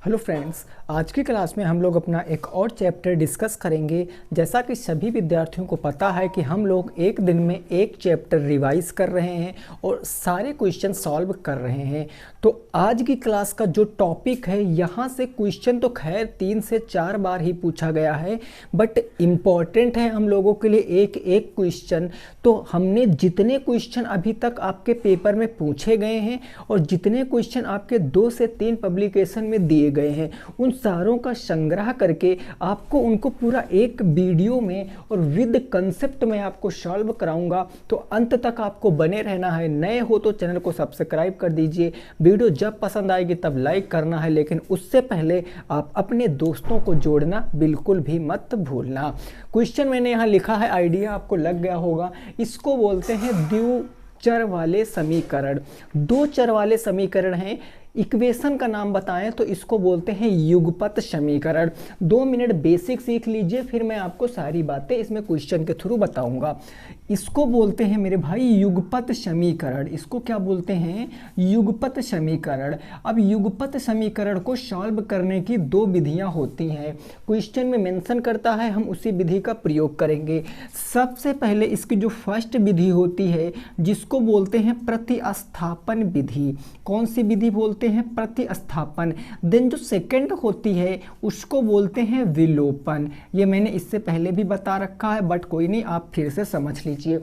Hello friends, आज की class में हम लोग अपना एक और चैप्टर डिस्कस करेंगे। जैसा कि सभी विद्यार्थियों को पता है कि हम लोग एक दिन में एक चैप्टर रिवाइज कर रहे हैं और सारे क्वेश्चन सॉल्व कर रहे हैं। तो आज की क्लास का जो टॉपिक है, यहाँ से क्वेश्चन तो खैर 3 से 4 बार ही पूछा गया है, बट इम्पॉर्टेंट है हम लोगों के लिए एक एक क्वेश्चन। तो हमने जितने क्वेश्चन अभी तक आपके पेपर में पूछे गए हैं और जितने क्वेश्चन आपके 2 से 3 पब्लिकेशन में दिए गए हैं, उन सारों का संग्रह करके आपको उनको पूरा एक वीडियो में और विद कंसेप्ट में आपको सॉल्व कराऊंगा। तो अंत तक आपको बने रहना है। नए हो तो चैनल को सब्सक्राइब कर दीजिए। वीडियो जब पसंद आएगी तब लाइक करना है, लेकिन उससे पहले आप अपने दोस्तों को जोड़ना बिल्कुल भी मत भूलना। क्वेश्चन मैंने यहाँ लिखा है, आइडिया आपको लग गया होगा। इसको बोलते हैं द्विचर वाले समीकरण। 2 चर वाले समीकरण हैं। इक्वेशन का नाम बताएं तो इसको बोलते हैं युगपत समीकरण। 2 मिनट बेसिक सीख लीजिए, फिर मैं आपको सारी बातें इसमें क्वेश्चन के थ्रू बताऊंगा। इसको बोलते हैं मेरे भाई युगपत समीकरण। इसको क्या बोलते हैं? युगपत समीकरण। अब युगपत समीकरण को सॉल्व करने की 2 विधियां होती हैं। क्वेश्चन में मेंशन करता है, हम उसी विधि का प्रयोग करेंगे। सबसे पहले इसकी जो फर्स्ट विधि होती है, जिसको बोलते हैं प्रतिस्थापन विधि। कौन सी विधि बोलते हैं? प्रतिस्थापन। देन जो सेकंड होती है उसको बोलते हैं विलोपन। ये मैंने इससे पहले भी बता रखा है, बट कोई नहीं, आप फिर से समझ लीजिए।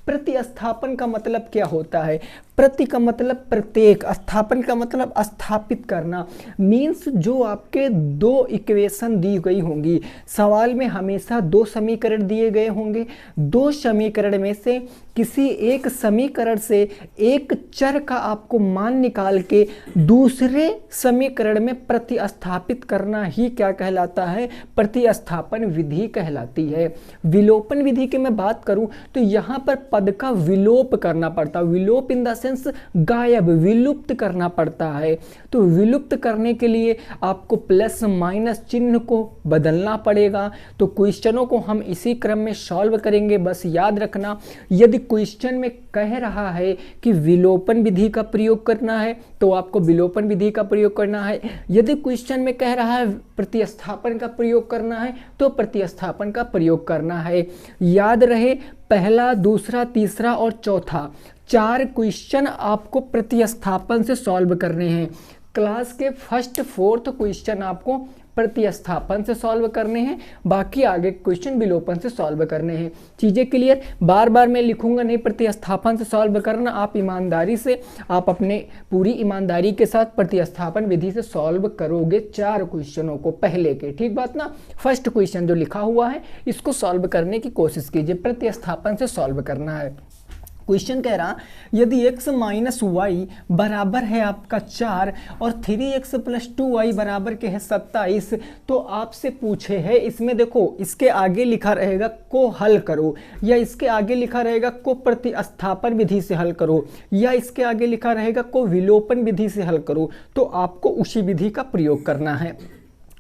प्रतिस्थापन का मतलब क्या होता है? प्रति का मतलब प्रत्येक, स्थापन का मतलब स्थापित करना। मीन्स जो आपके 2 इक्वेशन दी गई होंगी, सवाल में हमेशा 2 समीकरण दिए गए होंगे। 2 समीकरण में से किसी एक समीकरण से एक चर का आपको मान निकाल के दूसरे समीकरण में प्रतिस्थापित करना ही क्या कहलाता है? प्रतिस्थापन विधि कहलाती है। विलोपन विधि की मैं बात करूं तो यहां पर पद का विलोप करना पड़ता है। विलोप इन द सेंस गायब, विलुप्त करना पड़ता है। तो विलुप्त करने के लिए आपको प्लस माइनस चिन्ह को बदलना पड़ेगा। तो क्वेश्चनों को हम इसी क्रम में सॉल्व करेंगे। बस याद रखना, यदि क्वेश्चन में कह रहा है कि विलोपन विधि का प्रयोग करना है तो आपको विलोपन विधि का प्रयोग करना है। यदि क्वेश्चन में कह रहा है प्रतिस्थापन का प्रयोग करना है तो प्रतिस्थापन का प्रयोग करना है। याद रहे, पहला, दूसरा, तीसरा और चौथा 4 क्वेश्चन आपको प्रतिस्थापन से सॉल्व करने हैं। क्लास के फर्स्ट 4th क्वेश्चन आपको प्रतिस्थापन से सॉल्व करने हैं, बाकी आगे क्वेश्चन विलोपन से सॉल्व करने हैं। चीज़ें क्लियर? बार बार मैं लिखूंगा नहीं प्रतिस्थापन से सॉल्व करना। आप ईमानदारी से, आप अपने पूरी ईमानदारी के साथ प्रतिस्थापन विधि से सॉल्व करोगे 4 क्वेश्चनों को पहले के। ठीक बात ना? फर्स्ट क्वेश्चन जो लिखा हुआ है इसको सॉल्व करने की कोशिश कीजिए। प्रतिस्थापन से सॉल्व करना है। क्वेश्चन कह रहा, यदि x माइनस वाई बराबर है आपका 4 और 3x प्लस 2y बराबर के है 27, तो आपसे पूछे है, इसमें देखो इसके आगे लिखा रहेगा को हल करो, या इसके आगे लिखा रहेगा को प्रतिस्थापन विधि से हल करो, या इसके आगे लिखा रहेगा को विलोपन विधि से हल करो। तो आपको उसी विधि का प्रयोग करना है।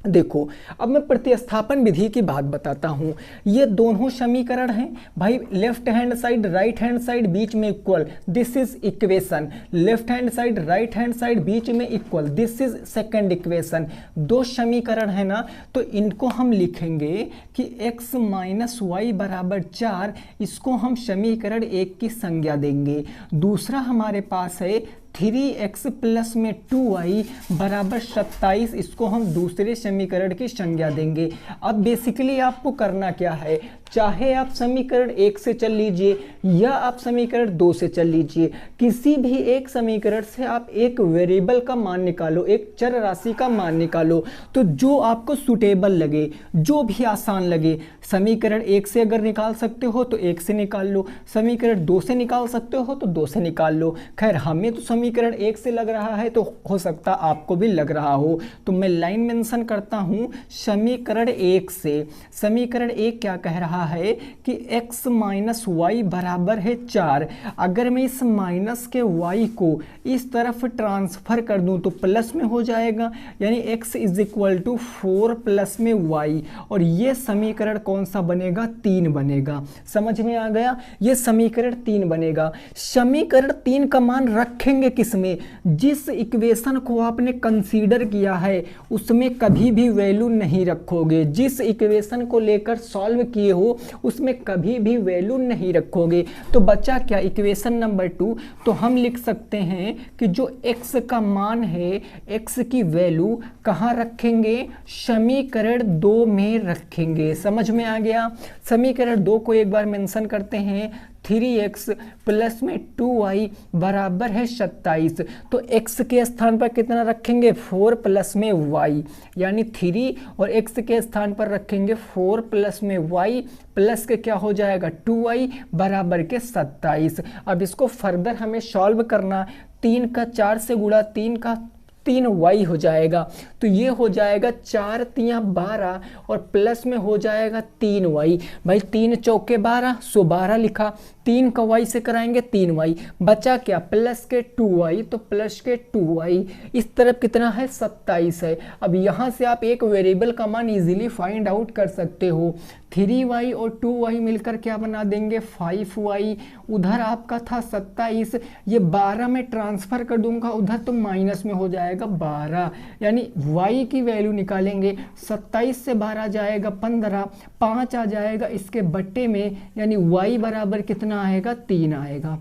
देखो, अब मैं प्रतिस्थापन विधि की बात बताता हूँ। ये दोनों समीकरण हैं भाई, left hand side right hand side बीच में equal, this is equation. Left hand side right hand side बीच में equal, this is second equation. 2 समीकरण है ना, तो इनको हम लिखेंगे कि x माइनस वाई बराबर 4, इसको हम समीकरण 1 की संज्ञा देंगे। दूसरा हमारे पास है 3x प्लस में 2y बराबर 27, इसको हम दूसरे समीकरण की संज्ञा देंगे। अब बेसिकली आपको करना क्या है, चाहे आप समीकरण 1 से चल लीजिए या आप समीकरण 2 से चल लीजिए, किसी भी एक समीकरण से आप एक वेरिएबल का मान निकालो, एक चर राशि का मान निकालो। तो जो आपको सुटेबल लगे, जो भी आसान लगे, समीकरण 1 से अगर निकाल सकते हो तो 1 से निकाल लो, समीकरण 2 से निकाल सकते हो तो 2 से निकाल लो। खैर हमें तो समीकरण 1 से लग रहा है, तो हो सकता आपको भी लग रहा हो, तो मैं लाइन मेंशन करता हूं समीकरण 1 से। समीकरण 1 क्या कह रहा रहा है कि x माइनस वाई बराबर है 4। अगर मैं इस माइनस के y को इस तरफ ट्रांसफ़र कर दूं तो प्लस में हो जाएगा, यानी x is equal to 4 plus में y, और ये समीकरण कौन सा बनेगा? 3 बनेगा। समझ में आ गया? ये समीकरण 3 बनेगा। समीकरण 3 का मान रखेंगे किसमें? जिस इक्वेशन को आपने कंसीडर किया है उसमें कभी भी वैल्यू नहीं रखोगे। जिस इक्वेशन को लेकर सॉल्व किए हो उसमें कभी भी वैल्यू नहीं रखोगे। तो बचा क्या? Equation number 2। तो हम लिख सकते हैं कि जो x का मान है, x की वैल्यू कहाँ रखेंगे? समीकरण 2 में रखेंगे। समझ में आ गया? समीकरण 2 को एक बार मेंशन करते हैं। 3x प्लस में 2y बराबर है 27। तो x के स्थान पर कितना रखेंगे? 4 प्लस में y, यानी 3, और x के स्थान पर रखेंगे 4 प्लस में y प्लस के क्या हो जाएगा? 2y बराबर के 27। अब इसको फर्दर हमें सॉल्व करना। 3 का 4 से गुणा, 3 का 3y हो जाएगा, तो ये हो जाएगा 4 तियाँ 12 और प्लस में हो जाएगा 3y। भाई 3 चौके 12, सो 12 लिखा। 3 का y से कराएंगे 3y, बचा क्या? प्लस के 2y, तो प्लस के 2y। इस तरफ कितना है? 27 है। अब यहाँ से आप एक वेरिएबल का मान इजीली फाइंड आउट कर सकते हो। 3y और 2y मिलकर क्या बना देंगे? 5y। उधर आपका था 27, ये 12 में ट्रांसफ़र कर दूंगा उधर, तो माइनस में हो जाएगा 12, यानी y की वैल्यू निकालेंगे। 27 से 12 जाएगा 15, 5 आ जाएगा इसके बट्टे में, यानी y बराबर कितना आएगा? 3 आएगा।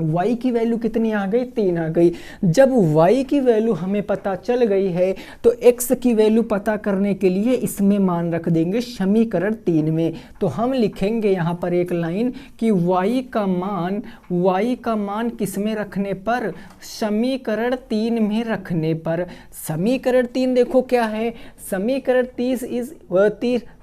y की वैल्यू कितनी आ गई? 3 आ गई। जब y की वैल्यू हमें पता चल गई है तो x की वैल्यू पता करने के लिए इसमें मान रख देंगे समीकरण 3 में। तो हम लिखेंगे यहाँ पर एक लाइन कि y का मान किस में रखने पर? समीकरण 3 में रखने पर। समीकरण 3 देखो क्या है? समीकरण 30 इज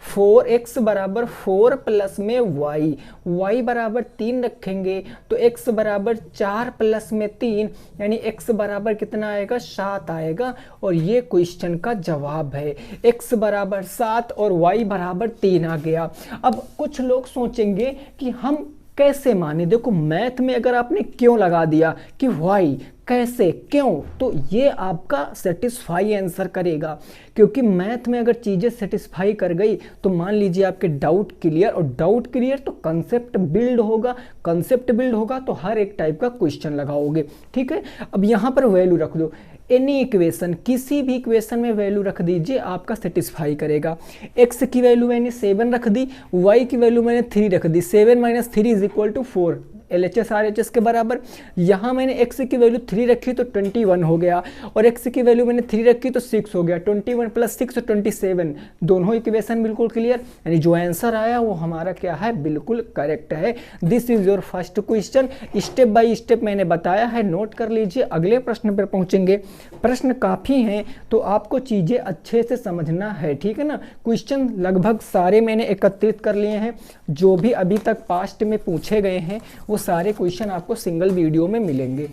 4x बराबर 4 प्लस में y बराबर 3 रखेंगे तो x बराबर 4 प्लस में 3, यानी x बराबर कितना आएगा? 7 आएगा, और ये क्वेश्चन का जवाब है। x बराबर 7 और y बराबर 3 आ गया। अब कुछ लोग सोचेंगे कि हम कैसे माने? देखो मैथ में अगर आपने क्यों लगा दिया कि y, कैसे, क्यों, तो ये आपका सेटिस्फाई आंसर करेगा। क्योंकि मैथ में अगर चीज़ें सेटिस्फाई कर गई तो मान लीजिए आपके डाउट क्लियर, और डाउट क्लियर तो कंसेप्ट बिल्ड होगा, कंसेप्ट बिल्ड होगा तो हर एक टाइप का क्वेश्चन लगाओगे। ठीक है, अब यहाँ पर वैल्यू रख दो। एनी इक्वेशन, किसी भी इक्वेशन में वैल्यू रख दीजिए, आपका सेटिस्फाई करेगा। x की वैल्यू मैंने 7 रख दी, y की वैल्यू मैंने 3 रख दी। 7 minus 3 is equal to 4, LHS RHS के बराबर। यहाँ मैंने x की वैल्यू 3 रखी तो 21 हो गया, और x की वैल्यू मैंने 3 रखी तो 6 हो गया। 21 प्लस 6 तो 27, दोनों इक्वेशन बिल्कुल क्लियर, यानी जो आंसर आया वो हमारा क्या है? बिल्कुल करेक्ट है। This is your first question. Step by step मैंने बताया है, नोट कर लीजिए। अगले प्रश्न पर पहुंचेंगे। प्रश्न काफ़ी हैं तो आपको चीज़ें अच्छे से समझना है, ठीक है ना। क्वेश्चन लगभग सारे मैंने एकत्रित कर लिए हैं, जो भी अभी तक पास्ट में पूछे गए हैं वो सारे क्वेश्चन आपको सिंगल वीडियो में मिलेंगे।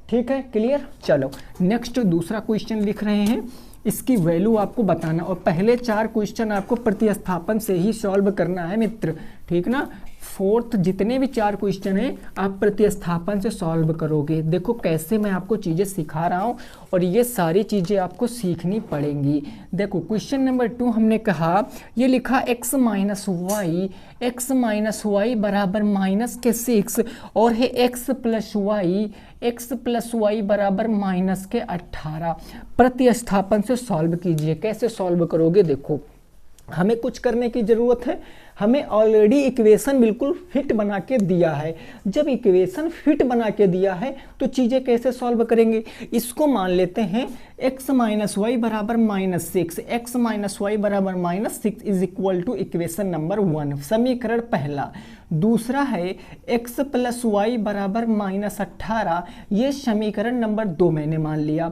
ठीक है, क्लियर। चलो नेक्स्ट दूसरा क्वेश्चन लिख रहे हैं, इसकी वैल्यू आपको बताना, और पहले 4 क्वेश्चन आपको प्रतिस्थापन से ही सॉल्व करना है मित्र, ठीक ना। फोर्थ जितने भी 4 क्वेश्चन हैं आप प्रतिस्थापन से सॉल्व करोगे। देखो कैसे मैं आपको चीज़ें सिखा रहा हूँ, और ये सारी चीज़ें आपको सीखनी पड़ेंगी। देखो क्वेश्चन नंबर 2 हमने कहा, ये लिखा x माइनस वाई बराबर माइनस के 6, और है x प्लस वाई बराबर माइनस के 18। प्रतिस्थापन से सॉल्व कीजिए। कैसे सॉल्व करोगे? देखो हमें कुछ करने की ज़रूरत है, हमें ऑलरेडी इक्वेशन बिल्कुल फिट बना के दिया है। जब इक्वेशन फिट बना के दिया है तो चीज़ें कैसे सॉल्व करेंगे? इसको मान लेते हैं x माइनस वाई बराबर माइनस 6, x माइनस वाई बराबर minus 6 is equal to equation number 1, समीकरण पहला। दूसरा है x प्लस वाई बराबर माइनस 18, ये समीकरण नंबर 2 मैंने मान लिया।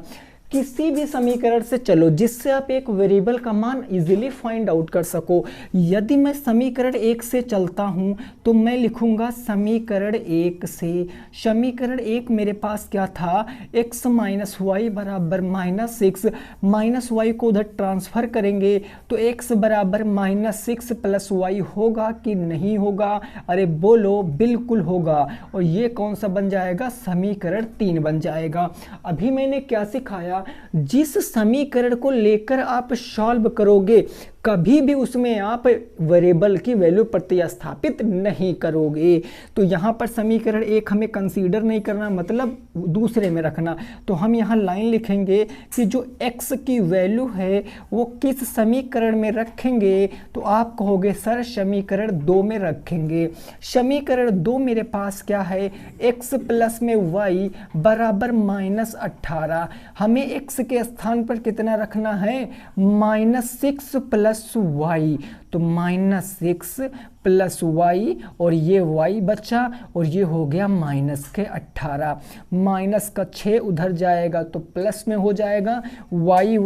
किसी भी समीकरण से चलो जिससे आप एक वेरिएबल का मान इजीली फाइंड आउट कर सको। यदि मैं समीकरण 1 से चलता हूं तो मैं लिखूंगा समीकरण 1 से, समीकरण 1 मेरे पास क्या था, x माइनस वाई बराबर -6, माइनस वाई को उधर ट्रांसफर करेंगे तो x बराबर -6 प्लस वाई होगा कि नहीं होगा? अरे बोलो, बिल्कुल होगा। और ये कौन सा बन जाएगा, समीकरण 3 बन जाएगा। अभी मैंने क्या सिखाया, जिस समीकरण को लेकर आप सॉल्व करोगे कभी भी उसमें आप वेरिएबल की वैल्यू प्रतिस्थापित नहीं करोगे। तो यहाँ पर समीकरण 1 हमें कंसीडर नहीं करना, मतलब दूसरे में रखना। तो हम यहाँ लाइन लिखेंगे कि जो x की वैल्यू है वो किस समीकरण में रखेंगे, तो आप कहोगे सर समीकरण 2 में रखेंगे। समीकरण 2 मेरे पास क्या है, x प्लस में y बराबर -18। हमें x के स्थान पर कितना रखना है, -6 प्लस वाई, तो -6 प्लस वाई और ये y बचा और ये हो गया -18। माइनस का 6 उधर जाएगा तो प्लस में हो जाएगा, y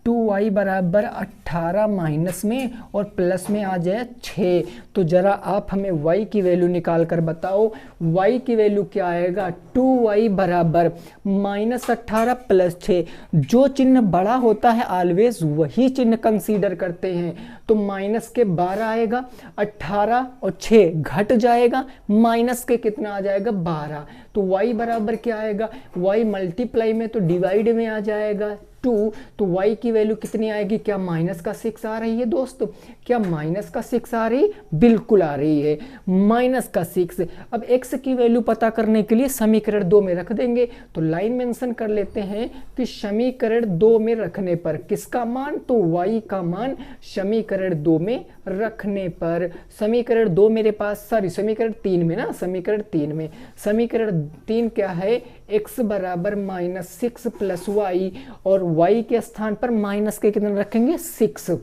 2y बराबर 18 माइनस में और प्लस में आ जाए 6। तो जरा आप हमें y की वैल्यू निकाल कर बताओ, y की वैल्यू क्या आएगा, 2y बराबर -18 प्लस 6। जो चिन्ह बड़ा होता है ऑलवेज वही चिन्ह कंसीडर करते हैं। तो माइनस के 12 आएगा, 18 और 6 घट जाएगा, माइनस के कितना आ जाएगा, 12। तो y बराबर क्या आएगा, y मल्टीप्लाई में तो डिवाइड में आ जाएगा 2। तो y की वैल्यू कितनी आएगी, क्या माइनस का 6 आ रही है दोस्तों, क्या माइनस का 6 आ रही, बिल्कुल आ रही है, माइनस का 6। अब x की वैल्यू पता करने के लिए समीकरण 2 में रख देंगे। तो लाइन मेंशन कर लेते हैं कि समीकरण 2 में रखने पर किसका मान, तो y का मान समीकरण 2 में रखने पर। समीकरण 2 मेरे पास, सॉरी समीकरण 3 में ना, समीकरण 3 में, समीकरण 3 क्या है, x बराबर -6 प्लस वाई और y के स्थान पर माइनस के कितना रखेंगे, 6।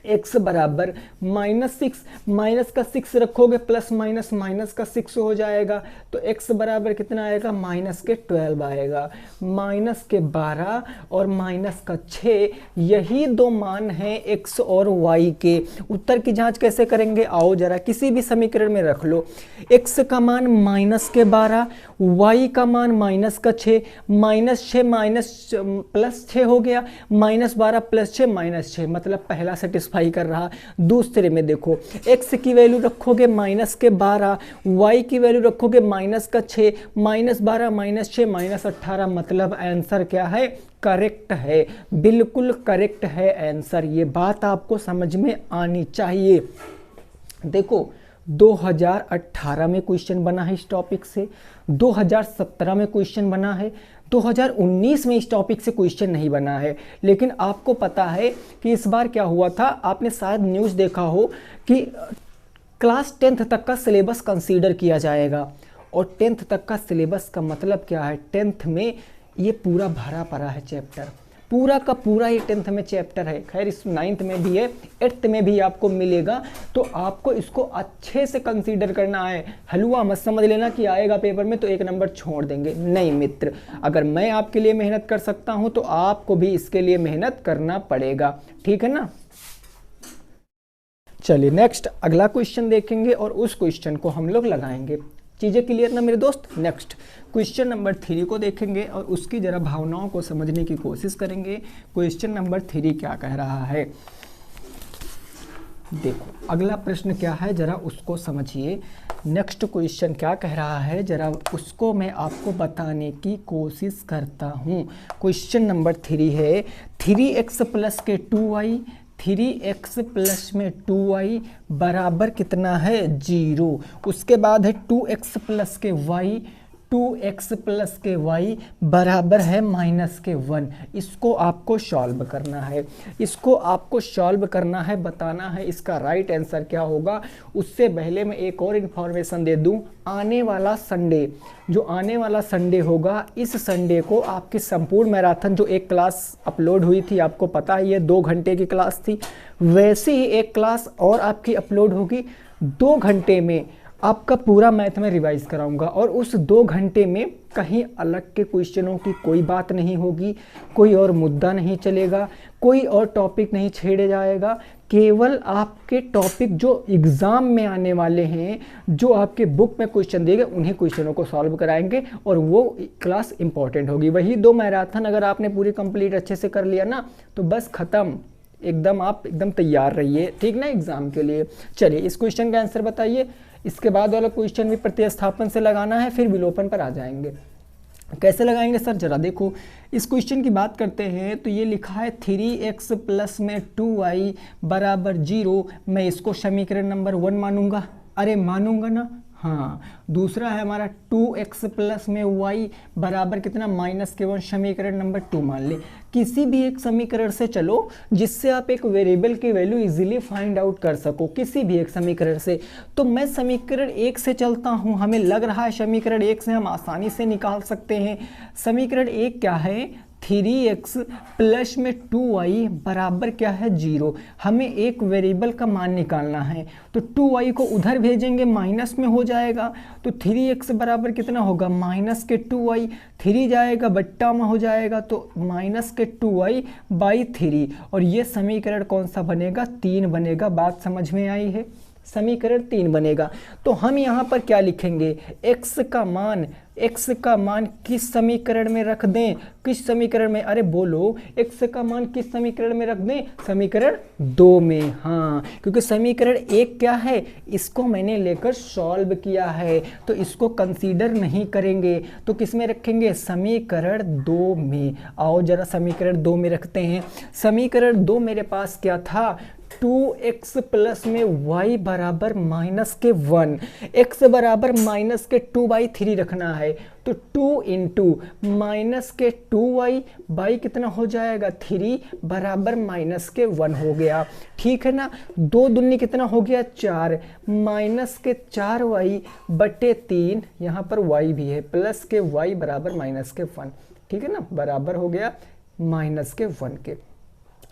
x बराबर -6, माइनस का 6 रखोगे प्लस माइनस माइनस का 6 हो जाएगा। तो x बराबर कितना आएगा, माइनस के 12 आएगा, माइनस के 12 और माइनस का 6, यही दो मान हैं x और y के। उत्तर की जांच कैसे करेंगे, आओ जरा किसी भी समीकरण में रख लो। x का मान -12, y का मान -6, -6 माइनस प्लस 6 हो गया, -12 प्लस 6 -6, मतलब पहला सेटिस्फाई कर रहा। दूसरे में देखो, x की वैल्यू रखोगे -12, y की वैल्यू रखोगे -6, -12 -6 -18, मतलब आंसर क्या है, करेक्ट है, बिल्कुल करेक्ट है आंसर। ये बात आपको समझ में आनी चाहिए। देखो 2018 में क्वेश्चन बना है इस टॉपिक से, 2017 में क्वेश्चन बना है, 2019 में इस टॉपिक से क्वेश्चन नहीं बना है। लेकिन आपको पता है कि इस बार क्या हुआ था, आपने शायद न्यूज़ देखा हो कि क्लास 10th तक का सिलेबस कंसीडर किया जाएगा। और 10th तक का सिलेबस का मतलब क्या है, 10th में ये पूरा भरा पड़ा है चैप्टर, पूरा का पूरा ये 10th में चैप्टर है। खैर इस 9th में भी है, 8th में भी आपको मिलेगा। तो आपको इसको अच्छे से कंसीडर करना है। हलवा मत समझ लेना कि आएगा पेपर में तो 1 नंबर छोड़ देंगे, नहीं मित्र। अगर मैं आपके लिए मेहनत कर सकता हूं तो आपको भी इसके लिए मेहनत करना पड़ेगा, ठीक है ना। चलिए नेक्स्ट अगला क्वेश्चन देखेंगे और उस क्वेश्चन को हम लोग लगाएंगे। चीज़ें क्लियर ना मेरे दोस्त। नेक्स्ट क्वेश्चन नंबर 3 को देखेंगे और उसकी ज़रा भावनाओं को समझने की कोशिश करेंगे। क्वेश्चन नंबर 3 क्या कह रहा है, देखो अगला प्रश्न क्या है जरा उसको समझिए। नेक्स्ट क्वेश्चन क्या कह रहा है जरा उसको मैं आपको बताने की कोशिश करता हूँ। क्वेश्चन नंबर 3 है 3x प्लस के 2y, 3x प्लस में 2y बराबर कितना है 0। उसके बाद है 2x प्लस के y, 2x प्लस के y बराबर है -1। इसको आपको सॉल्व करना है, इसको आपको सॉल्व करना है, बताना है इसका राइट आंसर क्या होगा। उससे पहले मैं एक और इन्फॉर्मेशन दे दूं, आने वाला संडे, जो आने वाला संडे होगा, इस संडे को आपकी संपूर्ण मैराथन जो एक क्लास अपलोड हुई थी, आपको पता है ये 2 घंटे की क्लास थी, वैसी ही एक क्लास और आपकी अपलोड होगी 2 घंटे में आपका पूरा मैथ में रिवाइज कराऊंगा और उस 2 घंटे में कहीं अलग के क्वेश्चनों की कोई बात नहीं होगी, कोई और मुद्दा नहीं चलेगा, कोई और टॉपिक नहीं छेड़े जाएगा। केवल आपके टॉपिक जो एग्ज़ाम में आने वाले हैं, जो आपके बुक में क्वेश्चन दिए गए, उन्हीं क्वेश्चनों को सॉल्व कराएंगे और वो क्लास इंपॉर्टेंट होगी। वही 2 मैराथन अगर आपने पूरी कंप्लीट अच्छे से कर लिया ना तो बस ख़त्म, एकदम आप एकदम तैयार रहिए, ठीक ना, एग्ज़ाम के लिए। चलिए इस क्वेश्चन का आंसर बताइए। इसके बाद वाला क्वेश्चन भी प्रतिस्थापन से लगाना है, फिर विलोपन पर आ जाएंगे। कैसे लगाएंगे सर, जरा देखो। इस क्वेश्चन की बात करते हैं तो ये लिखा है 3x प्लस में 2y बराबर 0। मैं इसको समीकरण नंबर 1 मानूंगा। अरे मानूंगा ना, हाँ। दूसरा है हमारा 2x प्लस में y बराबर कितना, -1, समीकरण नंबर 2 मान ले। किसी भी एक समीकरण से चलो जिससे आप एक वेरिएबल की वैल्यू इजीली फाइंड आउट कर सको, किसी भी एक समीकरण से। तो मैं समीकरण 1 से चलता हूँ, हमें लग रहा है समीकरण 1 से हम आसानी से निकाल सकते हैं। समीकरण 1 क्या है, 3x प्लस में 2y बराबर क्या है, 0। हमें एक वेरिएबल का मान निकालना है, तो 2y को उधर भेजेंगे, माइनस में हो जाएगा। तो 3x बराबर कितना होगा, -2y। 3 जाएगा बट्टा में हो जाएगा, तो -2y/3। और ये समीकरण कौन सा बनेगा, 3 बनेगा। बात समझ में आई है, समीकरण 3 बनेगा। तो हम यहाँ पर क्या लिखेंगे, x का मान किस समीकरण में रख दें, किस समीकरण में, अरे बोलो, x का मान किस समीकरण में रख दें, समीकरण 2 में। हाँ, क्योंकि समीकरण 1 क्या है, इसको मैंने लेकर सॉल्व किया है, तो इसको कंसीडर नहीं करेंगे, तो किस में रखेंगे, समीकरण 2 में। आओ जरा समीकरण 2 में रखते हैं। समीकरण 2 मेरे पास क्या था, 2x प्लस में y बराबर -1, x बराबर -2/3 रखना है। तो 2 इंटू -2y बाई कितना हो जाएगा, 3 बराबर -1 हो गया, ठीक है ना। 2 दूनी कितना हो गया, 4, -4y/3, यहाँ पर y भी है, प्लस के y बराबर -1, ठीक है ना, बराबर हो गया -1 के,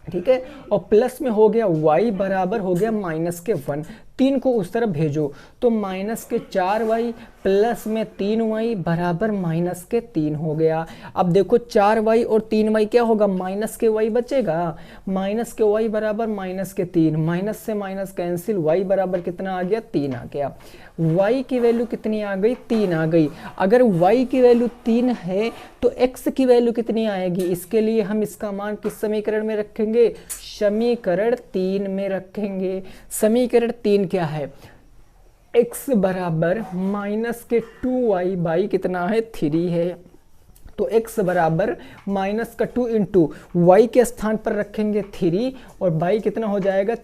ठीक है। और प्लस में हो गया y बराबर हो गया -1, 3 को उस तरफ भेजो, तो -4y प्लस में 3y बराबर -3 हो गया। अब देखो 4y और 3y क्या होगा, -y बचेगा, -y बराबर -3, माइनस से माइनस कैंसिल, y बराबर कितना आ गया, 3 आ गया। y की वैल्यू कितनी आ गई, 3 आ गई। अगर y की वैल्यू 3 है तो x की वैल्यू कितनी आएगी, इसके लिए हम इसका मान किस समीकरण में रखेंगे, समीकरण 3 में रखेंगे। समीकरण 3 क्या है, x बराबर -2y बाई कितना है, 3 है। तो x बराबर -2 इंटू y के स्थान पर रखेंगे 3 और y कितना हो जाएगा,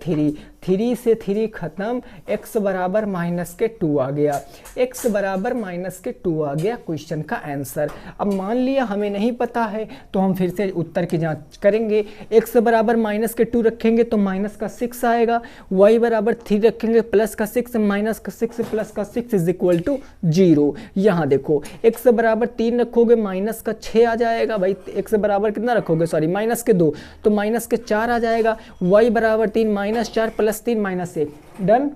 3 से 3 खत्म, x बराबर -2 आ गया, x बराबर -2 आ गया क्वेश्चन का आंसर। अब मान लिया हमें नहीं पता है तो हम फिर से उत्तर की जांच करेंगे। x बराबर -2 रखेंगे तो -6 आएगा, y बराबर 3 रखेंगे +6, -6 +6 इज इक्वल टू 0। यहाँ देखो x बराबर 3 रखोगे -6 आ जाएगा, भाई x बराबर कितना रखोगे, सॉरी -2, तो -4 आ जाएगा, y बराबर 3 -4 +3 -1, डन।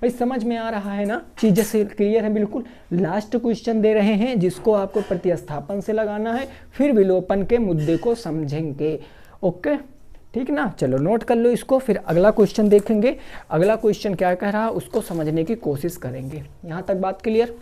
भाई समझ में आ रहा है ना, चीज़ें से क्लियर है बिल्कुल। लास्ट क्वेश्चन दे रहे हैं जिसको आपको प्रतिस्थापन से लगाना है, फिर विलोपन के मुद्दे को समझेंगे, ओके, ठीक ना। चलो नोट कर लो इसको, फिर अगला क्वेश्चन देखेंगे। अगला क्वेश्चन क्या कह रहा है उसको समझने की कोशिश करेंगे। यहाँ तक बात क्लियर,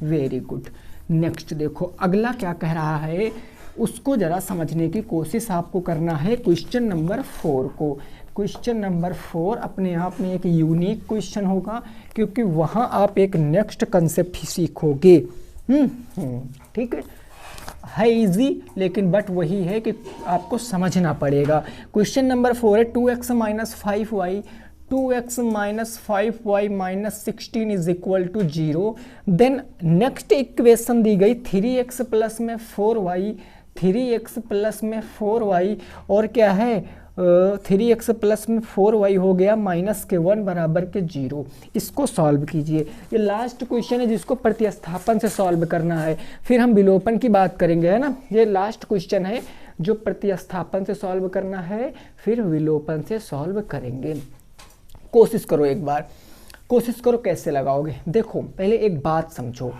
वेरी गुड। नेक्स्ट देखो अगला क्या कह रहा है, उसको ज़रा समझने की कोशिश आपको करना है। क्वेश्चन नंबर 4 को, क्वेश्चन नंबर 4 अपने आप में एक यूनिक क्वेश्चन होगा, क्योंकि वहाँ आप एक नेक्स्ट कंसेप्ट ही सीखोगे। ठीक है इजी, लेकिन बट वही है कि आपको समझना पड़ेगा। क्वेश्चन नंबर 4 है 2x - 5y 16 is equal to 0। Then next equation दी गई 3x प्लस में 4y, 3x प्लस में 4y और क्या है 3x प्लस में 4y हो गया -1 बराबर के 0। इसको सॉल्व कीजिए। ये लास्ट क्वेश्चन है जिसको प्रतिस्थापन से सॉल्व करना है, फिर हम विलोपन की बात करेंगे, है ना। ये लास्ट क्वेश्चन है जो प्रतिस्थापन से सॉल्व करना है, फिर विलोपन से सॉल्व करेंगे। कोशिश करो एक बार, कोशिश करो कैसे लगाओगे। देखो पहले एक बात समझो,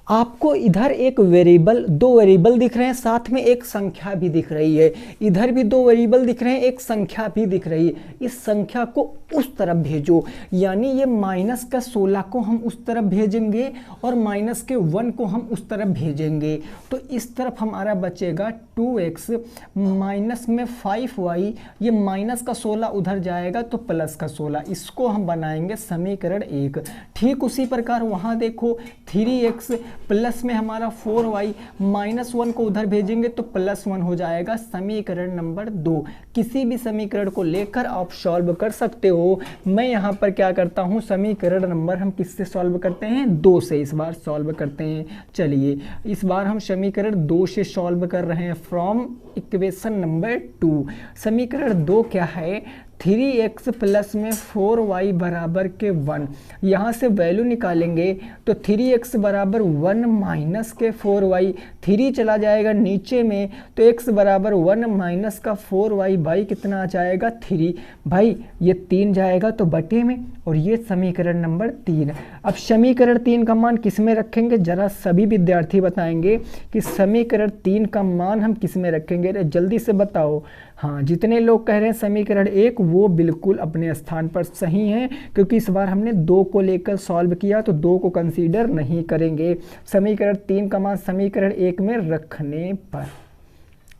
आपको इधर एक वेरिएबल, दो वेरिएबल दिख रहे हैं, साथ में एक संख्या भी दिख रही है। इधर भी दो वेरिएबल दिख रहे हैं, एक संख्या भी दिख रही है। इस संख्या को उस तरफ भेजो, यानी ये माइनस का 16 को हम उस तरफ भेजेंगे और माइनस के 1 को हम उस तरफ भेजेंगे। तो इस तरफ हमारा बचेगा 2x माइनस में 5y, ये माइनस का 16 उधर जाएगा तो प्लस का 16। इसको हम बनाएंगे समीकरण 1। ठीक उसी प्रकार वहाँ देखो 3x प्लस में हमारा 4y, माइनस 1 को उधर भेजेंगे तो प्लस 1 हो जाएगा, समीकरण नंबर 2। किसी भी समीकरण को लेकर आप सॉल्व कर सकते हो। मैं यहाँ पर क्या करता हूँ, समीकरण नंबर हम किससे सॉल्व करते हैं, 2 से इस बार सॉल्व करते हैं। चलिए इस बार हम समीकरण 2 से सॉल्व कर रहे हैं फ्रॉम इक्वेशन नंबर 2। समीकरण 2 क्या है, 3x प्लस में 4y बराबर के 1। यहाँ से वैल्यू निकालेंगे तो 3x बराबर 1 माइनस के 4y, 3 चला जाएगा नीचे में तो x बराबर 1 माइनस का 4y, भाई कितना आ जाएगा 3। भाई ये 3 जाएगा तो बटे में, और ये समीकरण नंबर 3। अब समीकरण 3 का मान किस में रखेंगे, जरा सभी विद्यार्थी बताएंगे कि समीकरण 3 का मान हम किस में रखेंगे, अरे जल्दी से बताओ। हाँ, जितने लोग कह रहे हैं समीकरण 1 वो बिल्कुल अपने स्थान पर सही हैं, क्योंकि इस बार हमने 2 को लेकर सॉल्व किया तो 2 को कंसीडर नहीं करेंगे समीकरण 3 का मान समीकरण 1 में रखने पर।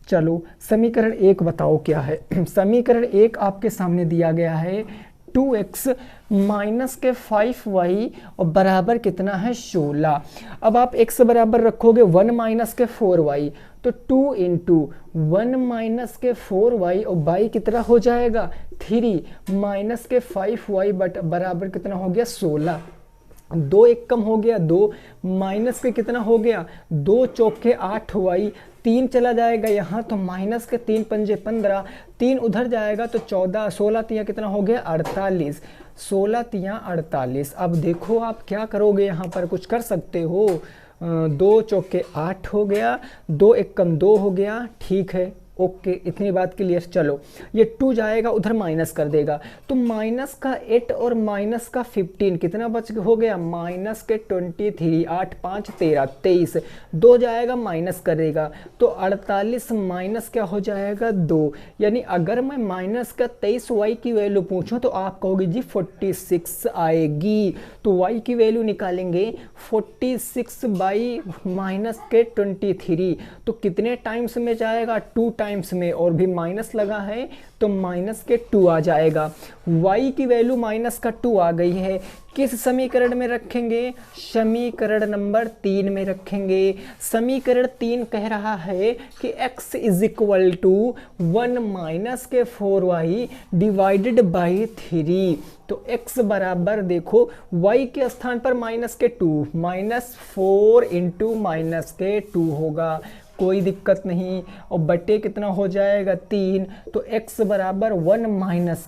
चलो समीकरण 1 बताओ क्या है। समीकरण 1 आपके सामने दिया गया है 2x माइनस के 5y और बराबर कितना है 16। अब आप x बराबर रखोगे 1 माइनस के 4y, तो 2 इंटू 1 माइनस के 4y और y कितना हो जाएगा 3 माइनस के 5y बट बराबर कितना हो गया 16। 2 एक कम हो गया 2, माइनस के कितना हो गया 2 चौके 8y, 3 चला जाएगा यहाँ तो माइनस के 3 पंजे 15, 3 उधर जाएगा तो 14, 16 तियाँ कितना हो गया 48, 16 तियाँ 48। अब देखो आप क्या करोगे, यहाँ पर कुछ कर सकते हो। 2 चौके 8 हो गया, 2 एक कम 2 हो गया, ठीक है ओके, इतनी बात क्लियर। चलो ये 2 जाएगा उधर माइनस कर देगा तो माइनस का 8 और माइनस का 15 कितना बच हो गया माइनस के 23, 8 5 13 23, 2 जाएगा माइनस करेगा तो 48 माइनस क्या हो जाएगा 2। यानी अगर मैं माइनस का 23y की वैल्यू पूछूं तो आप कहोगे जी 46 आएगी, तो y की वैल्यू निकालेंगे 46 बाई माइनस के 23, तो कितने टाइम्स में जाएगा 2 टाइम्स में, और भी माइनस लगा है तो माइनस के 2 आ जाएगा। y की वैल्यू माइनस का 2 आ गई है, किस समीकरण में रखेंगे, समीकरण नंबर 3 में रखेंगे। समीकरण 3 कह रहा है कि x is equal to 1 minus के 4y डिवाइडेड बाई 3, तो x बराबर देखो y के स्थान पर माइनस के 2, माइनस 4 इंटू माइनस के 2 होगा, कोई दिक्कत नहीं, और बटे कितना हो जाएगा 3, तो x बराबर 1 माइनस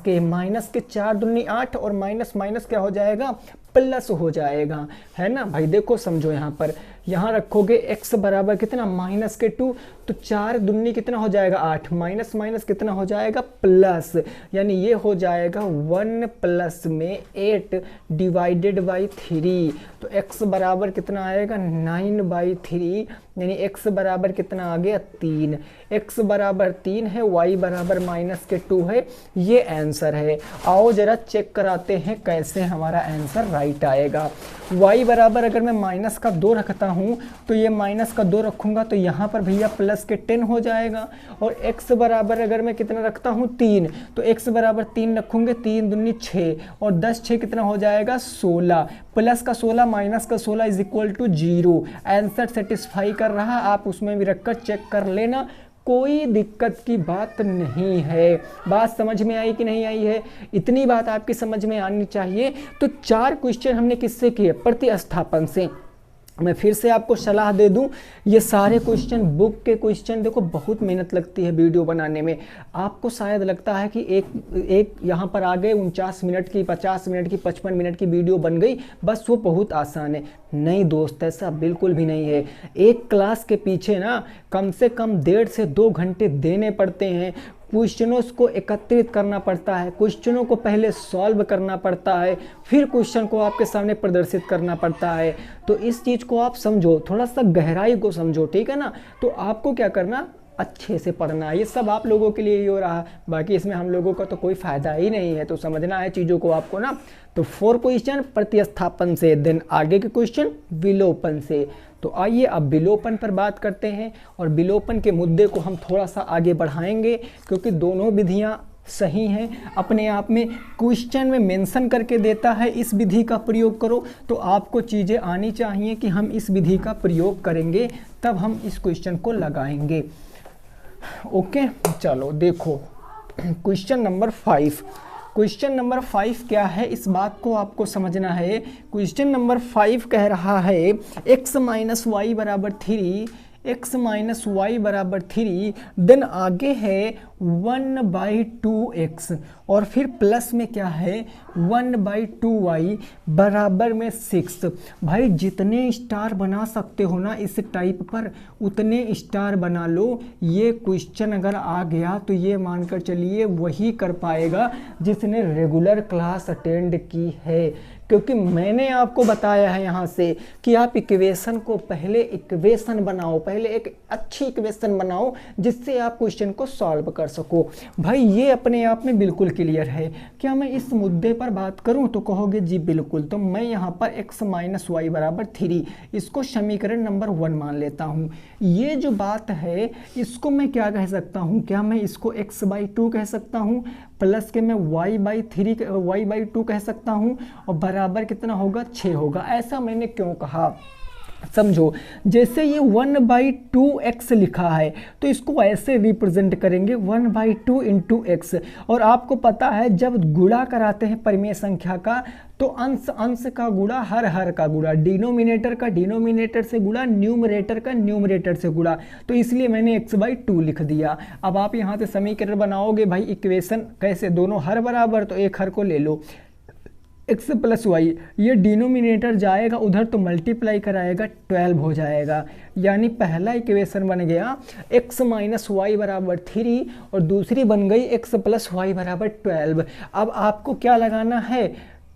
के 4 दूनी 8 और माइनस माइनस क्या हो जाएगा प्लस हो जाएगा, है ना भाई। देखो समझो यहाँ पर, यहाँ रखोगे x बराबर कितना माइनस के 2, तो 4 दूनी कितना हो जाएगा 8, माइनस माइनस कितना हो जाएगा प्लस, यानी ये हो जाएगा 1 प्लस में 8 डिवाइडेड बाई 3, तो x बराबर कितना आएगा 9/3, यानी x बराबर कितना आ गया 3। x बराबर 3 है, y बराबर माइनस के 2 है, ये आंसर है। आओ जरा चेक कराते हैं कैसे हमारा आंसर राइट आएगा। y बराबर अगर मैं माइनस का 2 रखता हूँ तो ये माइनस का 2 रखूँगा तो यहाँ पर भैया प्लस के 10 हो जाएगा, और x बराबर अगर मैं कितना रखता हूँ 3, तो x बराबर 3 रखूँगे, 3 दूनी 6 और 10 6 कितना हो जाएगा 16, प्लस का 16 माइनस का 16 is equal to 0। Answer satisfy कर रहा, आप उसमें भी रखकर चेक कर लेना, कोई दिक्कत की बात नहीं है। बात समझ में आई कि नहीं आई है, इतनी बात आपकी समझ में आनी चाहिए। तो 4 क्वेश्चन हमने किससे किए, प्रतिस्थापन से। मैं फिर से आपको सलाह दे दूं, ये सारे क्वेश्चन बुक के क्वेश्चन, देखो बहुत मेहनत लगती है वीडियो बनाने में। आपको शायद लगता है कि एक यहाँ पर आ गए 49 मिनट की, 50 मिनट की, 55 मिनट की वीडियो बन गई, बस वो बहुत आसान है। नहीं दोस्त, ऐसा बिल्कुल भी नहीं है। एक क्लास के पीछे ना कम से कम 1.5 से 2 घंटे देने पड़ते हैं। क्वेश्चनों को एकत्रित करना पड़ता है, क्वेश्चनों को पहले सॉल्व करना पड़ता है, फिर क्वेश्चन को आपके सामने प्रदर्शित करना पड़ता है। तो इस चीज़ को आप समझो, थोड़ा सा गहराई को समझो, ठीक है ना। तो आपको क्या करना, अच्छे से पढ़ना है। ये सब आप लोगों के लिए ही हो रहा, बाकी इसमें हम लोगों का तो कोई फ़ायदा ही नहीं है। तो समझना है चीज़ों को आपको ना। तो 4 क्वेश्चन प्रतिस्थापन से, देन आगे के क्वेश्चन विलोपन से। तो आइए अब विलोपन पर बात करते हैं, और विलोपन के मुद्दे को हम थोड़ा सा आगे बढ़ाएंगे, क्योंकि दोनों विधियाँ सही हैं अपने आप में। क्वेश्चन में मेंशन करके देता है इस विधि का प्रयोग करो, तो आपको चीज़ें आनी चाहिए कि हम इस विधि का प्रयोग करेंगे, तब हम इस क्वेश्चन को लगाएंगे। ओके, चलो देखो क्वेश्चन नंबर 5। क्वेश्चन नंबर 5 क्या है, इस बात को आपको समझना है। क्वेश्चन नंबर 5 कह रहा है x माइनस वाई बराबर 3, x माइनस वाई बराबर 3, देन आगे है 1/2x, और फिर प्लस में क्या है 1/2y बराबर में 6। भाई जितने स्टार बना सकते हो ना इस टाइप पर, उतने स्टार बना लो। ये क्वेश्चन अगर आ गया तो ये मानकर चलिए वही कर पाएगा जिसने रेगुलर क्लास अटेंड की है, क्योंकि मैंने आपको बताया है यहाँ से कि आप इक्वेशन को पहले इक्वेशन बनाओ, पहले एक अच्छी इक्वेशन बनाओ जिससे आप क्वेश्चन को सॉल्व कर सको। भाई ये अपने आप में बिल्कुल क्लियर है। क्या मैं इस मुद्दे पर बात करूं तो कहोगे जी बिल्कुल। तो मैं यहाँ पर x माइनस वाई बराबर 3 इसको समीकरण नंबर 1 मान लेता हूँ। ये जो बात है इसको मैं क्या कह सकता हूँ, क्या मैं इसको x/2 कह सकता हूँ, प्लस के मैं y/2 कह सकता हूँ, और बराबर कितना होगा 6 होगा। ऐसा मैंने क्यों कहा समझो, जैसे ये 1/2x लिखा है तो इसको ऐसे रिप्रेजेंट करेंगे 1/2 इंटू एक्स। और आपको पता है जब गुणा कराते हैं परिमेय संख्या का तो अंश अंश का गुणा, हर का गुणा, डिनोमिनेटर का डिनोमिनेटर से गुणा, न्यूमरेटर का न्यूमरेटर से गुणा। तो इसलिए मैंने x/2 लिख दिया। अब आप यहाँ से समीकरण बनाओगे भाई, इक्वेशन कैसे, दोनों हर बराबर, तो एक हर को ले लो, x प्लस वाई, ये डिनोमिनेटर जाएगा उधर तो मल्टीप्लाई कराएगा 12 हो जाएगा। यानी पहला इक्वेशन बन गया x माइनस वाई बराबर 3 और दूसरी बन गई x प्लस वाई बराबर 12। अब आपको क्या लगाना है,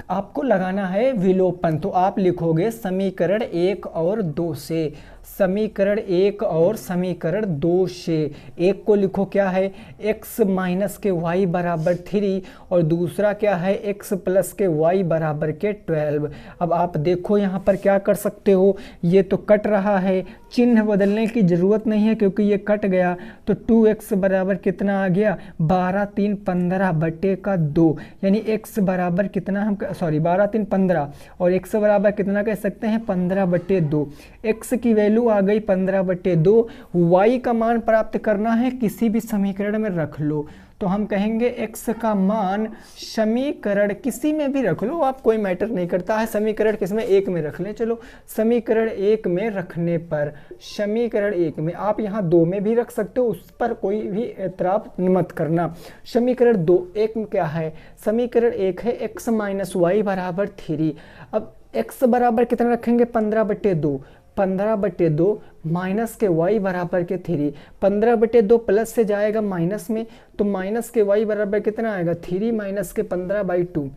आपको लगाना है विलोपन। तो आप लिखोगे समीकरण 1 और 2 से, समीकरण 1 और समीकरण 2 से। एक को लिखो क्या है x माइनस के y बराबर 3 और दूसरा क्या है x प्लस के y बराबर के 12। अब आप देखो यहाँ पर क्या कर सकते हो, ये तो कट रहा है, चिन्ह बदलने की ज़रूरत नहीं है क्योंकि ये कट गया। तो 2x बराबर कितना आ गया 12 3 15 बटे का 2, यानी x बराबर कितना, हम 12 3 15 और x बराबर कितना कह सकते हैं 15/2। x की वैल्यू आ गई 15/2। y का मान प्राप्त करना है, किसी भी समीकरण में रख लो। तो हम कहेंगे x का मान समीकरण किसी में भी रख लो आप, कोई मैटर नहीं करता है, समीकरण किसमें 1 में रख लें। चलो समीकरण 1 में रखने पर, समीकरण 1 में आप यहाँ 2 में भी रख सकते हो, उस पर कोई भी एतराब मत करना। समीकरण 2 1 में क्या है, समीकरण 1 है x माइनस वाई बराबर 3। अब x बराबर कितना रखेंगे 15/2, 15/2 माइनस के y बराबर के 3, 15/2 प्लस से जाएगा माइनस में, तो माइनस के y बराबर कितना आएगा 3 माइनस के 15/2,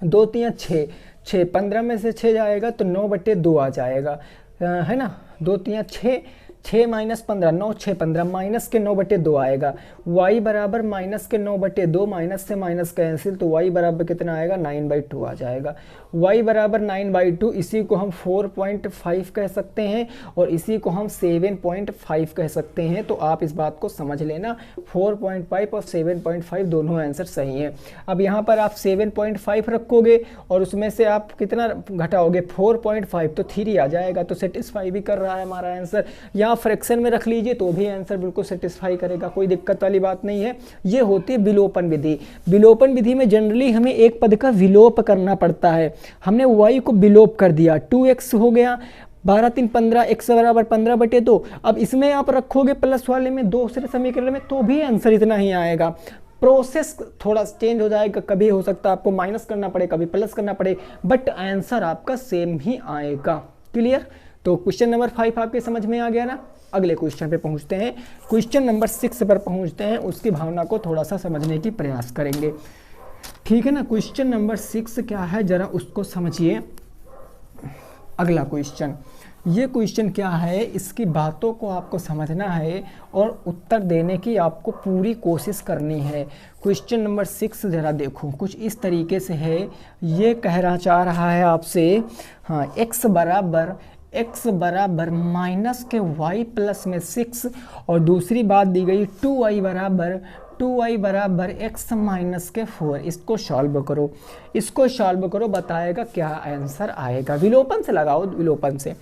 2 3 6, 6 15 में से 6 जाएगा तो 9/2 आ जाएगा, है ना। 2 3 6, 6 माइनस 15, 9 6 15, माइनस के 9/2 आएगा। y बराबर माइनस के 9/2, माइनस से माइनस कैंसिल, तो y बराबर कितना आएगा 9/2 आ जाएगा। y बराबर 9/2, इसी को हम 4.5 कह सकते हैं और इसी को हम 7.5 कह सकते हैं। तो आप इस बात को समझ लेना, 4.5 और 7.5 दोनों आंसर सही हैं। अब यहाँ पर आप 7.5 रखोगे और उसमें से आप कितना घटाओगे 4.5, तो 3 आ जाएगा, तो सेटिस्फाई भी कर रहा है हमारा आंसर। यहाँ फ्रैक्शन में रख लीजिए तो भी आंसर बिल्कुल सेटिस्फाई करेगा, कोई दिक्कत वाली बात नहीं है। ये होती है विलोपन विधि। विलोपन विधि में जनरली हमें एक पद का विलोप करना पड़ता है। हमने y को विलोप कर दिया, 2x हो गया, 12 3 15, x बराबर 15/2। अब इसमें आप रखोगे प्लस वाले में दूसरे समीकरण में तो भी आंसर इतना ही आएगा। प्रोसेस थोड़ा चेंज हो जाएगा, कभी हो सकता है आपको माइनस करना पड़े, कभी प्लस करना पड़े, बट आंसर आपका सेम ही आएगा। क्लियर। तो क्वेश्चन नंबर 5 आपके समझ में आ गया ना। अगले क्वेश्चन पे पहुंचते हैं, क्वेश्चन नंबर 6 पर पहुंचते हैं, उसकी भावना को थोड़ा सा समझने की प्रयास करेंगे। ठीक है ना, क्वेश्चन नंबर 6 क्या है जरा उसको समझिए। अगला क्वेश्चन, ये क्वेश्चन क्या है, इसकी बातों को आपको समझना है और उत्तर देने की आपको पूरी कोशिश करनी है। क्वेश्चन नंबर 6 जरा देखो, कुछ इस तरीके से है। ये कहना चाह रहा है आपसे, हाँ, x बराबर माइनस के y प्लस में 6, और दूसरी बात दी गई 2y बराबर x माइनस के 4। इसको सॉल्व करो, इसको सॉल्व करो, बताएगा क्या आंसर आएगा। विलोपन से लगाओ, विलोपन से।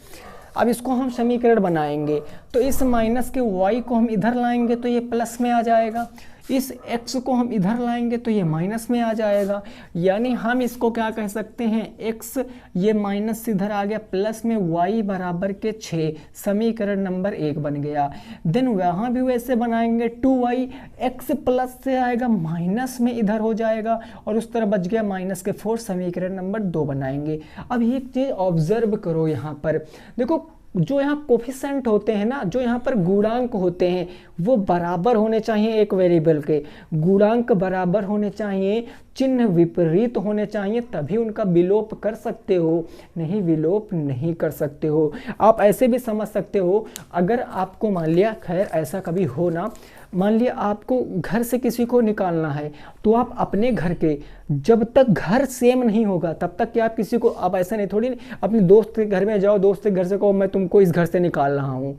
अब इसको हम समीकरण बनाएंगे, तो इस माइनस के y को हम इधर लाएंगे तो ये प्लस में आ जाएगा, इस x को हम इधर लाएंगे तो ये माइनस में आ जाएगा। यानी हम इसको क्या कह सकते हैं, x ये माइनस इधर आ गया, प्लस में y बराबर के 6, समीकरण नंबर 1 बन गया। देन वहाँ भी वैसे बनाएंगे, 2y x प्लस से आएगा, माइनस में इधर हो जाएगा, और उस तरह बच गया माइनस के 4, समीकरण नंबर 2 बनाएंगे। अब एक चीज़ ऑब्जर्व करो, यहाँ पर देखो, जो यहाँ कोफिशेंट होते हैं ना, जो यहाँ पर गुणांक होते हैं, वो बराबर होने चाहिए। एक वेरिएबल के गुणांक बराबर होने चाहिए, चिन्ह विपरीत होने चाहिए, तभी उनका विलोप कर सकते हो, नहीं विलोप नहीं कर सकते हो। आप ऐसे भी समझ सकते हो, अगर आपको मान लिया, खैर ऐसा कभी हो ना, मान लिया आपको घर से किसी को निकालना है, तो आप अपने घर के, जब तक घर सेम नहीं होगा तब तक कि आप किसी को, आप ऐसा नहीं थोड़ी अपने दोस्त के घर में जाओ, दोस्त के घर से कहो मैं तुमको इस घर से निकाल रहा हूँ,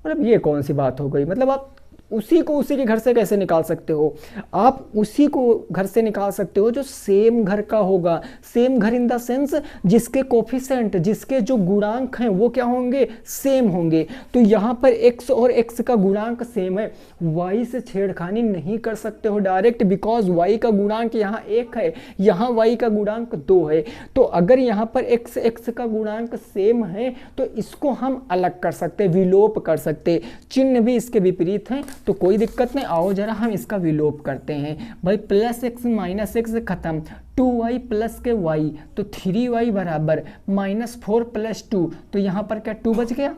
मतलब ये कौन सी बात हो गई। मतलब आप उसी को उसी के घर से कैसे निकाल सकते हो, आप उसी को घर से निकाल सकते हो जो सेम घर का होगा। सेम घर इन द सेंस जिसके कोफिशेंट, जिसके जो गुणांक हैं वो क्या होंगे, सेम होंगे। तो यहाँ पर x और x का गुणांक सेम है, y से छेड़खानी नहीं कर सकते हो डायरेक्ट, बिकॉज y का गुणांक यहाँ 1 है, यहाँ y का गुणांक 2 है। तो अगर यहाँ पर x का गुणांक सेम है तो इसको हम अलग कर सकते, विलोप कर सकते, चिन्ह भी इसके विपरीत हैं तो कोई दिक्कत नहीं। आओ जरा हम इसका विलोप करते हैं भाई, प्लस x माइनस x खत्म, 2y प्लस के y, तो 3y बराबर -4 + 2, तो यहाँ पर क्या 2 बच गया,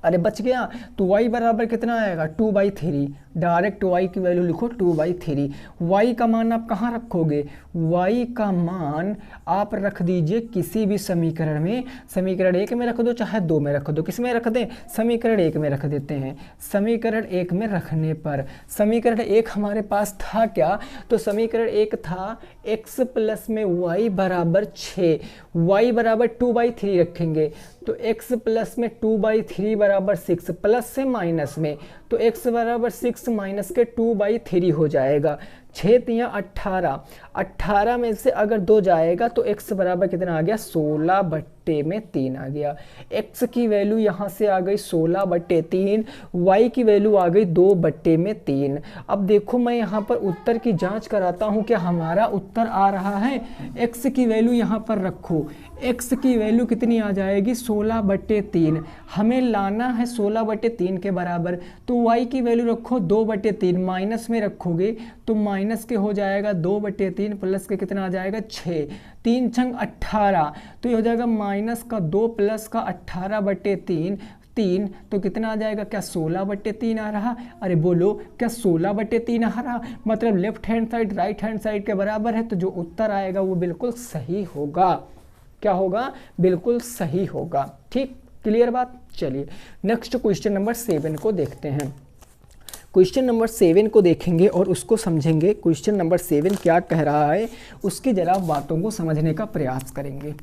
अरे बच गया। तो y बराबर कितना आएगा, 2/3, डायरेक्ट y की वैल्यू लिखो 2/3। y का मान आप कहाँ रखोगे, y का मान आप रख दीजिए किसी भी समीकरण में, समीकरण 1 में रख दो चाहे 2 में रख दो, किस में रख दें, समीकरण 1 में रख देते हैं। समीकरण 1 में रखने पर, समीकरण 1 हमारे पास था क्या, तो समीकरण 1 था x प्लस में y बराबर 6, y बराबर 2/3 रखेंगे, तो x प्लस में 2/3 बराबर 6, प्लस से माइनस में, तो x बराबर 6 माइनस के 2/3 हो जाएगा। 6 तियाँ 18, 18 में से अगर 2 जाएगा तो x बराबर कितना आ गया, 16/3 आ गया। x की वैल्यू यहाँ से आ गई 16/3, y की वैल्यू आ गई 2/3। अब देखो मैं यहाँ पर उत्तर की जांच कराता हूँ क्या हमारा उत्तर आ रहा है। x की वैल्यू यहाँ पर रखो, x की वैल्यू कितनी आ जाएगी, 16/3, हमें लाना है 16/3 के बराबर, तो y की वैल्यू रखो 2/3, माइनस में रखोगे तो माइनस के हो जाएगा 2/3, प्लस के कितना आ जाएगा 6, 3 छंग 18, तो ये हो जाएगा माइनस का 2 प्लस का 18/3, 3, तो कितना आ जाएगा, क्या 16/3 आ रहा, अरे बोलो क्या 16/3 आ रहा, मतलब left hand side right hand side के बराबर है, तो जो उत्तर आएगा वो बिल्कुल सही होगा। क्या होगा, बिल्कुल सही होगा। ठीक, क्लियर बात। चलिए नेक्स्ट क्वेश्चन नंबर 7 को देखते हैं। क्वेश्चन नंबर 7 को देखेंगे और उसको समझेंगे, क्वेश्चन नंबर 7 क्या कह रहा है उसकी जरा बातों को समझने का प्रयास करेंगे।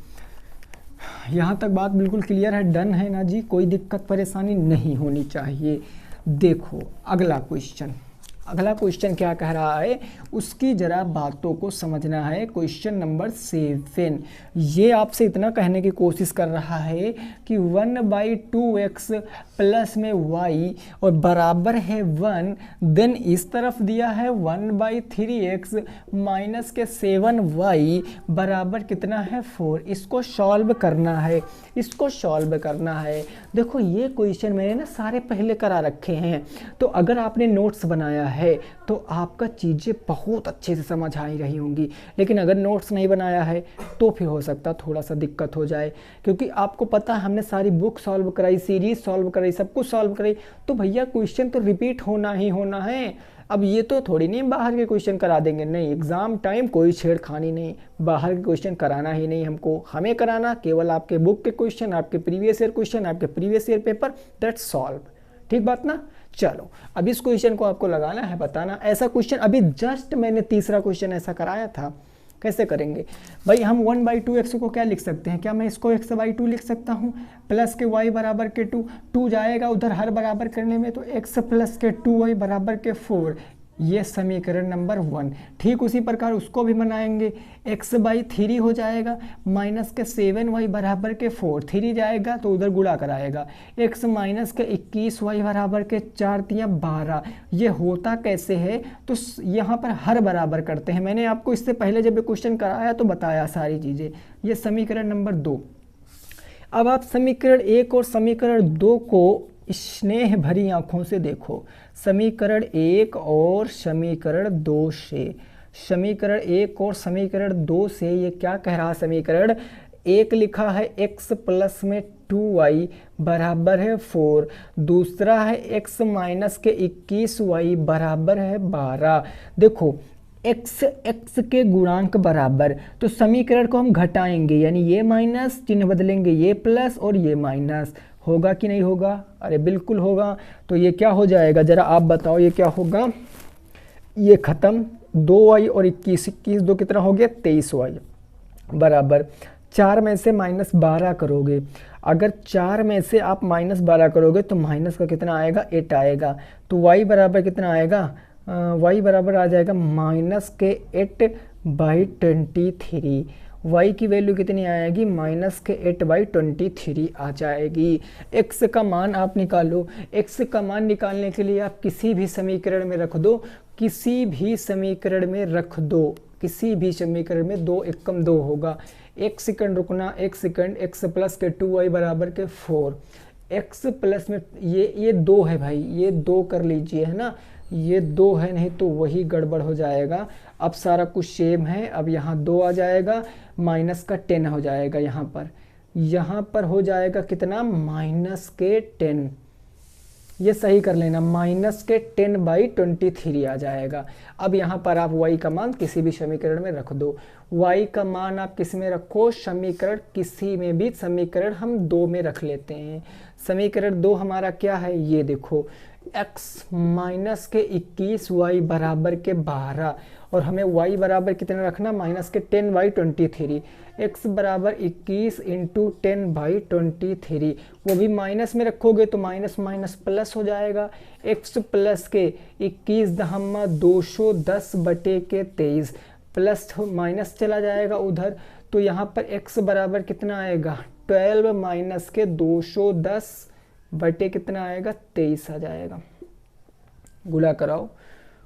यहाँ तक बात बिल्कुल क्लियर है, डन है ना जी, कोई दिक्कत परेशानी नहीं होनी चाहिए। देखो अगला क्वेश्चन क्या कह रहा है उसकी जरा बातों को समझना है। क्वेश्चन नंबर 7 ये आपसे इतना कहने की कोशिश कर रहा है कि 1/2x प्लस में y और बराबर है 1, देन इस तरफ दिया है 1/3x माइनस के 7y बराबर कितना है 4। इसको सॉल्व करना है, इसको सॉल्व करना है। देखो ये क्वेश्चन मैंने ना सारे पहले करा रखे हैं, तो अगर आपने नोट्स बनाया है तो आपका चीज़ें बहुत अच्छे से समझ आ ही रही होंगी। लेकिन अगर नोट्स नहीं बनाया है तो फिर हो सकता थोड़ा सा दिक्कत हो जाए, क्योंकि आपको पता है हमने सारी बुक सॉल्व कराई, सीरीज सॉल्व कराई, सब कुछ सॉल्व कराई, तो भैया क्वेश्चन तो रिपीट होना ही होना है। अब ये तो थोड़ी नहीं बाहर के क्वेश्चन करा देंगे, नहीं, एग्ज़ाम टाइम कोई छेड़खानी नहीं, बाहर के क्वेश्चन कराना ही नहीं हमको, हमें कराना केवल आपके बुक के क्वेश्चन, आपके प्रीवियस ईयर क्वेश्चन, आपके previous year paper, that's solve. ठीक बात ना। चलो अब इस क्वेश्चन को आपको लगाना है, बताना। ऐसा क्वेश्चन अभी जस्ट मैंने तीसरा क्वेश्चन ऐसा कराया था। कैसे करेंगे भाई, हम 1/2x को क्या लिख सकते हैं, क्या मैं इसको x/2 लिख सकता हूँ, प्लस के y बराबर के 2 जाएगा उधर हर बराबर करने में, तो x प्लस के 2y बराबर के 4, ये समीकरण नंबर 1। ठीक उसी प्रकार उसको भी बनाएंगे, x/3 हो जाएगा, माइनस के 7y बराबर के 4, 3 जाएगा तो उधर गुणा कराएगा, x माइनस के 21y बराबर के 4 तिया 12। ये होता कैसे है, तो यहाँ पर हर बराबर करते हैं। मैंने आपको इससे पहले जब ये क्वेश्चन कराया तो बताया सारी चीज़ें। ये समीकरण नंबर 2। अब आप समीकरण 1 और समीकरण 2 को स्नेह भरी आंखों से देखो, समीकरण 1 और समीकरण 2 से। समीकरण 1 और समीकरण 2 से ये क्या कह रहा है, समीकरण 1 लिखा है x प्लस में 2y बराबर है 4, दूसरा है x माइनस के 21y बराबर है 12। देखो x के गुणांक बराबर, तो समीकरण को हम घटाएंगे, यानी ये माइनस चिन्ह बदलेंगे, ये प्लस और ये माइनस, होगा कि नहीं होगा, अरे बिल्कुल होगा। तो ये क्या हो जाएगा, ज़रा आप बताओ ये क्या होगा, ये ख़त्म, 2y और 21, 21 2 कितना हो गया 23y बराबर 4 में से -12 करोगे, अगर 4 में से आप -12 करोगे तो माइनस का कितना आएगा 8 आएगा, तो y बराबर कितना आएगा, y बराबर आ जाएगा माइनस के 8/23। y की वैल्यू कितनी आएगी, माइनस के 8/23 आ जाएगी। x का मान आप निकालो, x का मान निकालने के लिए आप किसी भी समीकरण में रख दो, किसी भी समीकरण में रख दो, किसी भी समीकरण में 2 एकम 2 होगा। 1 सेकंड रुकना, 1 सेकंड, x प्लस के 2y बराबर के 4, x प्लस में ये 2 है भाई, ये 2 कर लीजिए, है ना, ये 2 है, नहीं तो वही गड़बड़ हो जाएगा। अब सारा कुछ सेम है, अब यहाँ 2 आ जाएगा, माइनस का 10 हो जाएगा, यहाँ पर हो जाएगा कितना, माइनस के 10, ये सही कर लेना, माइनस के 10/23 आ जाएगा। अब यहाँ पर आप y का मान किसी भी समीकरण में रख दो, y का मान आप किस में रखो, समीकरण किसी में भी, समीकरण हम 2 में रख लेते हैं। समीकरण 2 हमारा क्या है, ये देखो, x माइनस के 21y बराबर के 12, और हमें y बराबर कितना रखना, माइनस के 10/23, x बराबर 21 इंटू 10/23, वो भी माइनस में रखोगे तो माइनस माइनस प्लस हो जाएगा, x प्लस के 21 दहम्मा 210/23, प्लस माइनस चला जाएगा उधर, तो यहाँ पर x बराबर कितना आएगा, 12 माइनस के 210 बटे कितना आएगा 23 आ जाएगा। गुणा कराओ,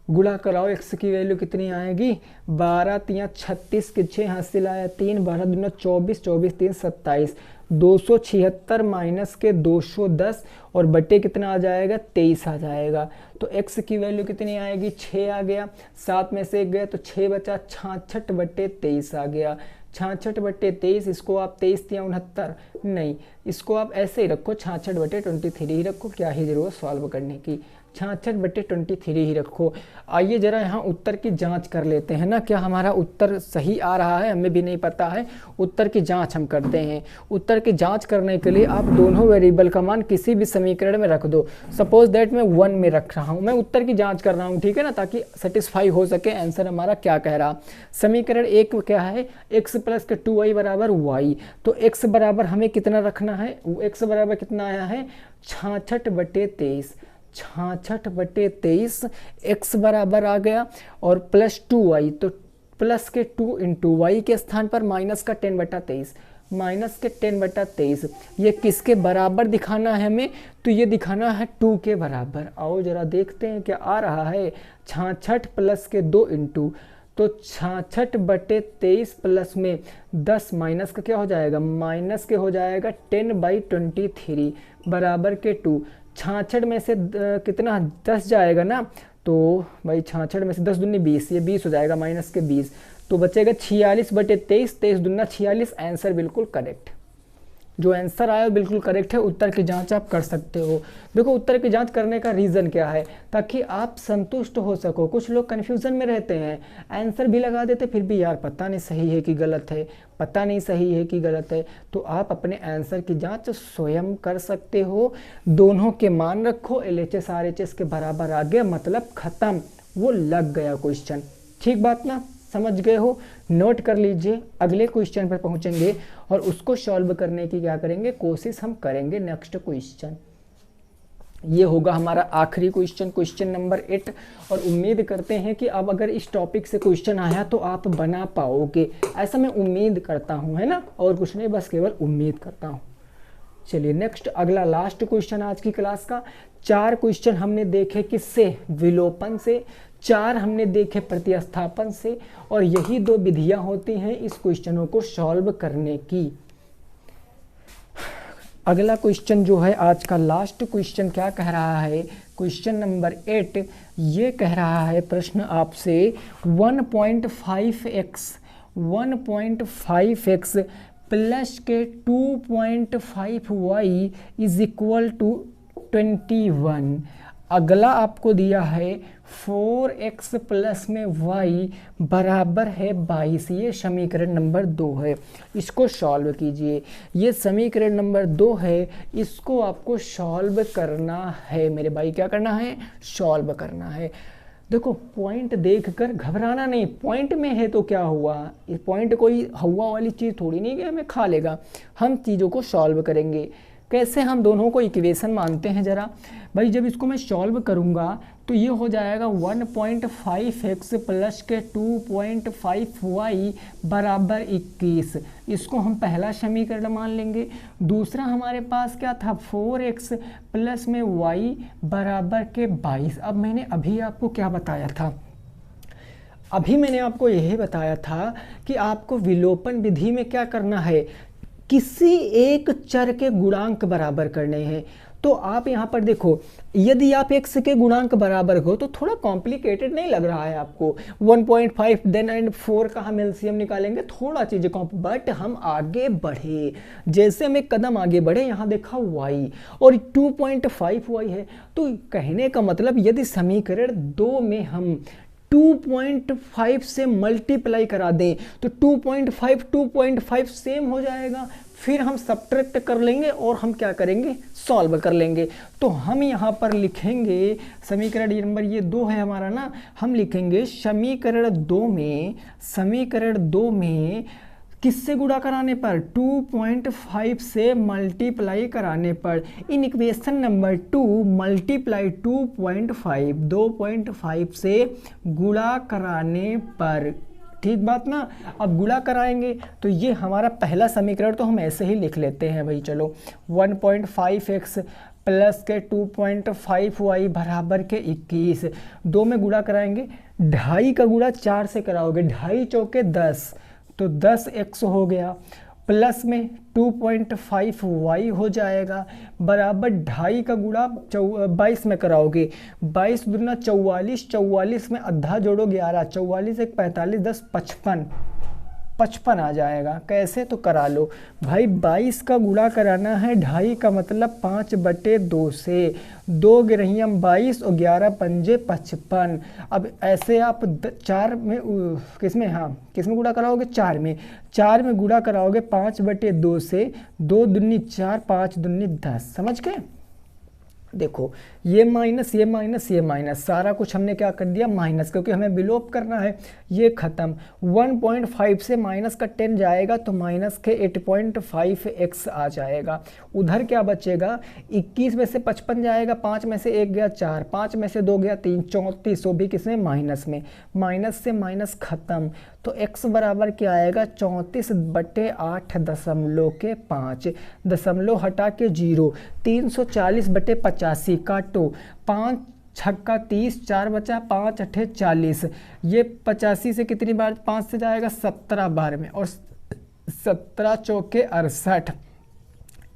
गुणा कराओ, x की वैल्यू कितनी आएगी, 12 तिया 36 के 6 हासिल आया 3, 12 दूना 24, 24 3 27, 276 माइनस के 210 और बटे कितना आ जाएगा 23 आ जाएगा। तो x की वैल्यू कितनी आएगी, 6 आ गया, 7 में से 1 गया तो 6 बचा, 66/23 आ गया, 66/23, इसको आप 23 या 69, नहीं, इसको आप ऐसे ही रखो, 66/23 ही रखो, क्या ही जरूरत सॉल्व करने की, 66/23 ही रखो। आइए जरा यहाँ उत्तर की जांच कर लेते हैं ना, क्या हमारा उत्तर सही आ रहा है, हमें भी नहीं पता है। उत्तर की जांच हम करते हैं। उत्तर की जांच करने के लिए आप दोनों वेरिएबल का मान किसी भी समीकरण में रख दो। सपोज दैट मैं 1 में रख रहा हूँ, मैं उत्तर की जांच कर रहा हूँ, ठीक है ना, ताकि सेटिस्फाई हो सके आंसर हमारा क्या कह रहा। समीकरण 1 क्या है, x प्लस के 2y बराबर y, तो x बराबर हमें कितना रखना है, x बराबर कितना आया है 66/23, 66/23 x बराबर आ गया, और प्लस 2y, तो प्लस के 2 इंटू वाई के स्थान पर माइनस का 10/23, माइनस के 10/23, ये किसके बराबर दिखाना है हमें, तो ये दिखाना है 2 के बराबर। आओ जरा देखते हैं क्या आ रहा है, 66 प्लस के 2 इंटू, तो 66/23 प्लस में 10 माइनस का क्या हो जाएगा, माइनस के हो जाएगा 10/23 बराबर के 2, 66 में से कितना 10 जाएगा ना, तो भाई 66 में से 10 दूनी 20, ये 20 हो जाएगा माइनस के 20, तो बचेगा 46/23, 23 दूना 46। आंसर बिल्कुल करेक्ट, जो आंसर आया बिल्कुल करेक्ट है। उत्तर की जांच आप कर सकते हो। देखो उत्तर की जांच करने का रीज़न क्या है, ताकि आप संतुष्ट हो सको। कुछ लोग कन्फ्यूज़न में रहते हैं, आंसर भी लगा देते फिर भी यार पता नहीं सही है कि गलत है, पता नहीं सही है कि गलत है। तो आप अपने आंसर की जांच स्वयं कर सकते हो। दोनों के मान रखो, LHS RHS के बराबर आ गया, मतलब ख़त्म, वो लग गया क्वेश्चन। ठीक बात ना, समझ गए हो? नोट कर लीजिए, अगले क्वेश्चन पर पहुंचेंगे और उसको सॉल्व करने की क्या करेंगे, कोशिश हम करेंगे। नेक्स्ट क्वेश्चन ये होगा हमारा आखिरी क्वेश्चन, क्वेश्चन नंबर 8। और उम्मीद करते हैं कि अब अगर इस टॉपिक से क्वेश्चन आया तो आप बना पाओगे, ऐसा मैं उम्मीद करता हूं, है ना, और कुछ नहीं, बस केवल उम्मीद करता हूं। चलिए नेक्स्ट, अगला लास्ट क्वेश्चन आज की क्लास का। 4 क्वेश्चन हमने देखे किससे, विलोपन से, 4 हमने देखे प्रतिस्थापन से, और यही 2 विधियां होती हैं इस क्वेश्चनों को सॉल्व करने की। अगला क्वेश्चन जो है आज का लास्ट क्वेश्चन क्या कह रहा है, क्वेश्चन नंबर 8 ये कह रहा है प्रश्न आपसे 1.5x प्लस के 2.5y इज इक्वल टू 21। अगला आपको दिया है 4x प्लस में y बराबर है 22। ये समीकरण नंबर 2 है, इसको सॉल्व कीजिए। ये समीकरण नंबर 2 है, इसको आपको सॉल्व करना है मेरे भाई। क्या करना है, सॉल्व करना है। देखो पॉइंट देखकर घबराना नहीं, पॉइंट में है तो क्या हुआ, इस पॉइंट कोई हवा वाली चीज़ थोड़ी नहीं कि हमें खा लेगा। हम चीज़ों को सॉल्व करेंगे। कैसे, हम दोनों को इक्वेशन मानते हैं जरा भाई। जब इसको मैं सॉल्व करूंगा तो ये हो जाएगा 1.5x प्लस के 2.5y बराबर 21। इसको हम पहला समीकरण मान लेंगे। दूसरा हमारे पास क्या था, 4x प्लस में y बराबर के 22। अब मैंने अभी आपको क्या बताया था, अभी मैंने आपको यही बताया था कि आपको विलोपन विधि में क्या करना है, किसी एक चर के गुणांक बराबर करने हैं। तो आप यहाँ पर देखो, यदि आप x के गुणांक बराबर हो तो थोड़ा कॉम्प्लिकेटेड नहीं लग रहा है आपको। 1.5 देन एंड 4 का हम एलसीएम निकालेंगे, थोड़ा चीज़ें बट हम आगे बढ़े। जैसे हम एक कदम आगे बढ़े, यहाँ देखा y और 2.5y है, तो कहने का मतलब यदि समीकरण 2 में हम 2.5 से मल्टीप्लाई करा दें तो 2.5 सेम हो जाएगा। फिर हम सब्ट्रैक्ट कर लेंगे और हम क्या करेंगे, सॉल्व कर लेंगे। तो हम यहाँ पर लिखेंगे समीकरण नंबर ये 2 है हमारा ना, हम लिखेंगे समीकरण 2 में किससे गुणा कराने पर, 2.5 से मल्टीप्लाई कराने पर। इन इक्वेशन नंबर 2 मल्टीप्लाई 2.5 से गुणा कराने पर। ठीक बात ना, अब गुणा कराएंगे तो ये हमारा पहला समीकरण तो हम ऐसे ही लिख लेते हैं भाई। चलो 1.5x प्लस के 2.5y बराबर के 21। 2 में गुणा कराएंगे, 2.5 का गुणा 4 से कराओगे, 2.5 चौके 10 तो 10x हो गया, प्लस में 2.5y हो जाएगा बराबर 2.5 का गुणा 22 में कराओगे, 22 दूना 44, 44 में आधा जोड़ो 11, 44 एक 45, 10 55 आ जाएगा। कैसे, तो करा लो भाई। 22 का गुणा कराना है 2.5 का मतलब 5/2 से, 2 गिरहियम 22 और 11 पंजे 55। अब ऐसे आप 4 में किसमें, हाँ किसमें गुणा कराओगे, 4 में। 4 में गुणा कराओगे 5/2 से, 2 दूनी 4, 5 दूनी 10। समझ गए? देखो ये माइनस ये माइनस ये माइनस, सारा कुछ हमने क्या कर दिया, माइनस, क्योंकि हमें विलोप करना है। ये खत्म, 1.5 से माइनस का 10 जाएगा तो माइनस के 8.5x आ जाएगा। उधर क्या बचेगा, 21 में से 55 जाएगा, 5 में से 1 गया 4, 5 में से 2 गया 3, 34, वो भी किसमें, माइनस में। माइनस से माइनस खत्म, तो x बराबर क्या आएगा, 34/8.5, दशमलव हटा के 0, 340/85 काटो, 5 छक्का 30, 4 बचा, 5 अठे 40। ये 85 से कितनी बार 5 से जाएगा, 17 बार में, और 17 चौके 68।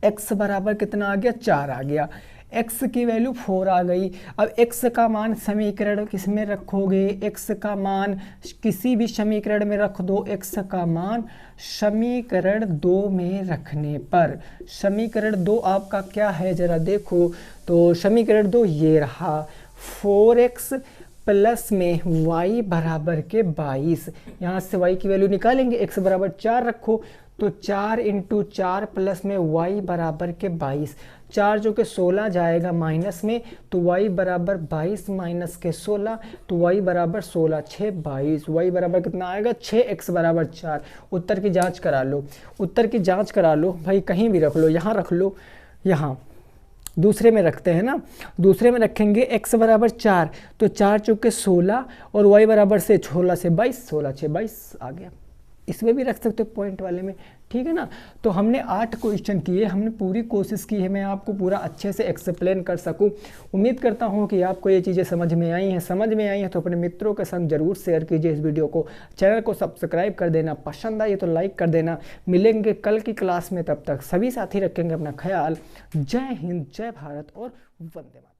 x बराबर कितना आ गया, 4 आ गया। x की वैल्यू 4 आ गई। अब x का मान समीकरण किस में रखोगे, x का मान किसी भी समीकरण में रख दो। x का मान समीकरण 2 में रखने पर, समीकरण 2 आपका क्या है जरा देखो, तो समीकरण 2 ये रहा, 4x प्लस में y बराबर के 22। यहाँ से y की वैल्यू निकालेंगे, x बराबर 4 रखो, तो 4 इंटू 4 प्लस में y बराबर के 22, 4 जो कि 16 जाएगा माइनस में, तो y बराबर 22 माइनस के 16, तो y बराबर 16, 6 22, y बराबर कितना आएगा 6, x बराबर 4। उत्तर की जांच करा लो, उत्तर की जांच करा लो भाई, कहीं भी रख लो, यहाँ रख लो, यहाँ दूसरे में रखते हैं ना, दूसरे में रखेंगे x बराबर 4, तो 4 चौके 16 और y बराबर से 16 से 22, 16 6 22 आ गया। इसमें भी रख सकते हो पॉइंट वाले में, ठीक है ना। तो हमने 8 क्वेश्चन किए, हमने पूरी कोशिश की है मैं आपको पूरा अच्छे से एक्सप्लेन कर सकूं। उम्मीद करता हूं कि आपको ये चीज़ें समझ में आई हैं, तो अपने मित्रों के संग जरूर शेयर कीजिए इस वीडियो को, चैनल को सब्सक्राइब कर देना, पसंद आए तो लाइक कर देना। मिलेंगे कल की क्लास में, तब तक सभी साथी रखेंगे अपना ख्याल। जय हिंद, जय भारत और वंदे मातरम।